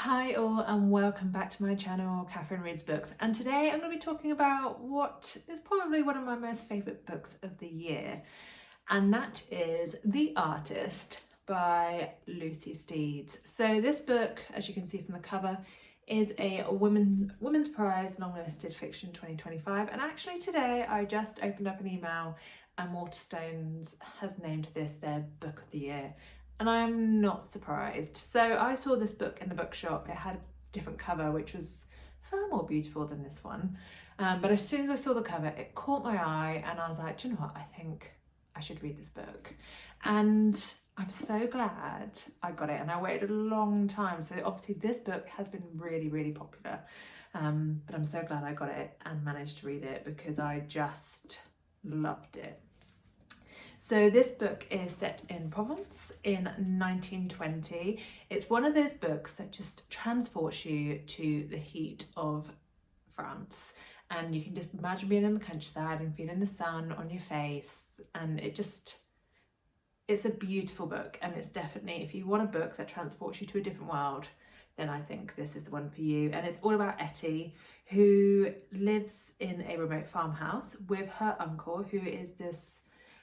Hi all and welcome back to my channel, Cathryn Reads Books, and today I'm going to be talking about what is probably one of my most favourite books of the year, and that is The Artist by Lucy Steeds. So this book, as you can see from the cover, is a Women's Prize Longlisted Fiction 2025, and actually today I just opened up an email and Waterstones has named this their book of the year. And I'm not surprised. So I saw this book in the bookshop. It had a different cover, which was far more beautiful than this one. But as soon as I saw the cover, it caught my eye and I was like, do you know what? I think I should read this book. And I'm so glad I got it. And I waited a long time. So obviously this book has been really, really popular. But I'm so glad I got it and managed to read it because I just loved it. So this book is set in Provence in 1920. It's one of those books that just transports you to the heat of France. And you can just imagine being in the countryside and feeling the sun on your face. And it's a beautiful book. And it's definitely, if you want a book that transports you to a different world, then I think this is the one for you. And it's all about Etty, who lives in a remote farmhouse with her uncle, who is this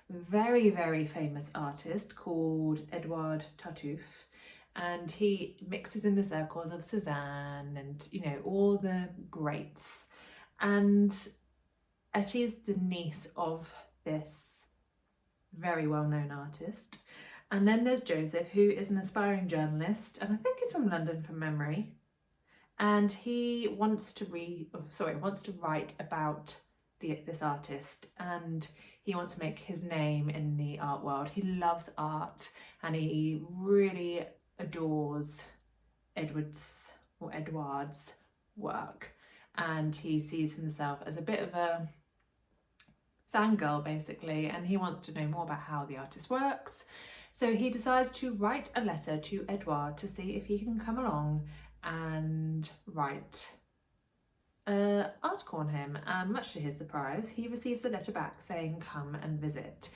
very, very famous artist called Edouard Tartuffe, and he mixes in the circles of Cézanne and, you know, all the greats. And Etty is the niece of this very well-known artist. And then there's Joseph, who is an aspiring journalist, and I think he's from London from memory. And he wants to write about this artist, and he wants to make his name in the art world. He loves art and he really adores Edward's work, and he sees himself as a bit of a fangirl basically, and he wants to know more about how the artist works. So he decides to write a letter to Edward to see if he can come along and write an article on him, and much to his surprise he receives a letter back saying come and visit.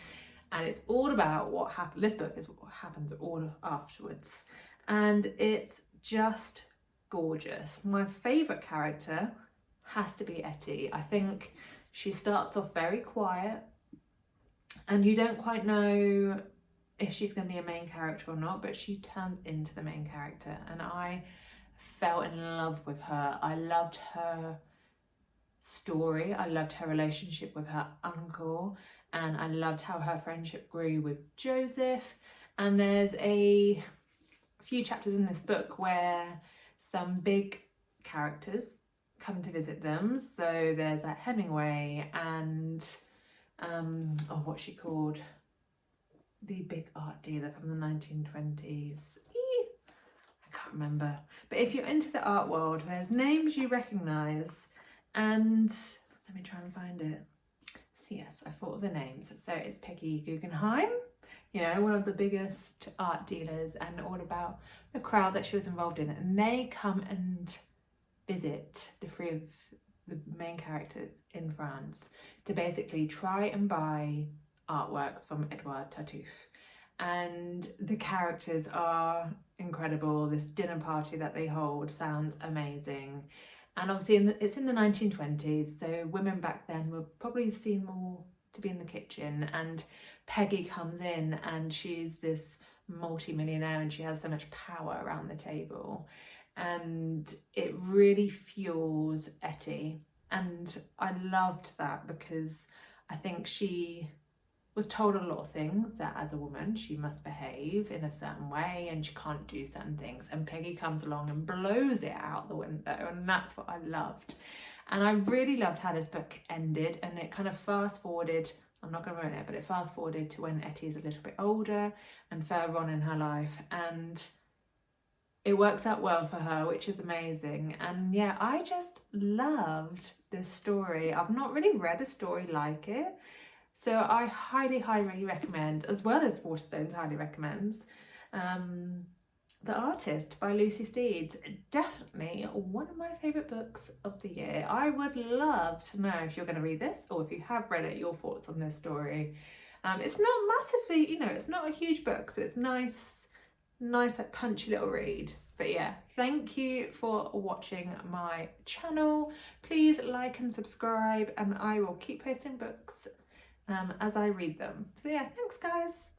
And it's all about what happened. This book is what happens all afterwards, and it's just gorgeous. My favourite character has to be Etty. I think she starts off very quiet and you don't quite know if she's going to be a main character or not, but she turns into the main character, and I fell in love with her. I loved her story, I loved her relationship with her uncle, and I loved how her friendship grew with Joseph. And there's a few chapters in this book where some big characters come to visit them. So there's Hemingway and what's she called? The big art dealer from the 1920s. I can't remember. But if you're into the art world, there's names you recognise, and let me try and find it. So yes, I thought of the names. So it's Peggy Guggenheim, you know, one of the biggest art dealers, and all about the crowd that she was involved in. And they come and visit the three of the main characters in France to basically try and buy artworks from Edouard Tartuffe. And the characters are incredible. This dinner party that they hold sounds amazing. And obviously it's in the 1920s, so women back then were probably seen more to be in the kitchen, and Peggy comes in and she's this multi-millionaire and she has so much power around the table, and it really fuels Etty. And I loved that because I think she was told a lot of things that as a woman she must behave in a certain way and she can't do certain things, and Peggy comes along and blows it out the window, and that's what I loved. And I really loved how this book ended, and it kind of fast forwarded, I'm not going to ruin it, but it fast forwarded to when Etty is a little bit older and further on in her life, and it works out well for her, which is amazing. And yeah, I just loved this story. I've not really read a story like it. So I highly, highly recommend, as well as Waterstones highly recommends, The Artist by Lucy Steeds. Definitely one of my favourite books of the year. I would love to know if you're going to read this, or if you have read it, your thoughts on this story. It's not massively, you know, it's not a huge book, so it's nice, like punchy little read. But yeah, thank you for watching my channel. Please like and subscribe, and I will keep posting books as I read them. So yeah, thanks guys.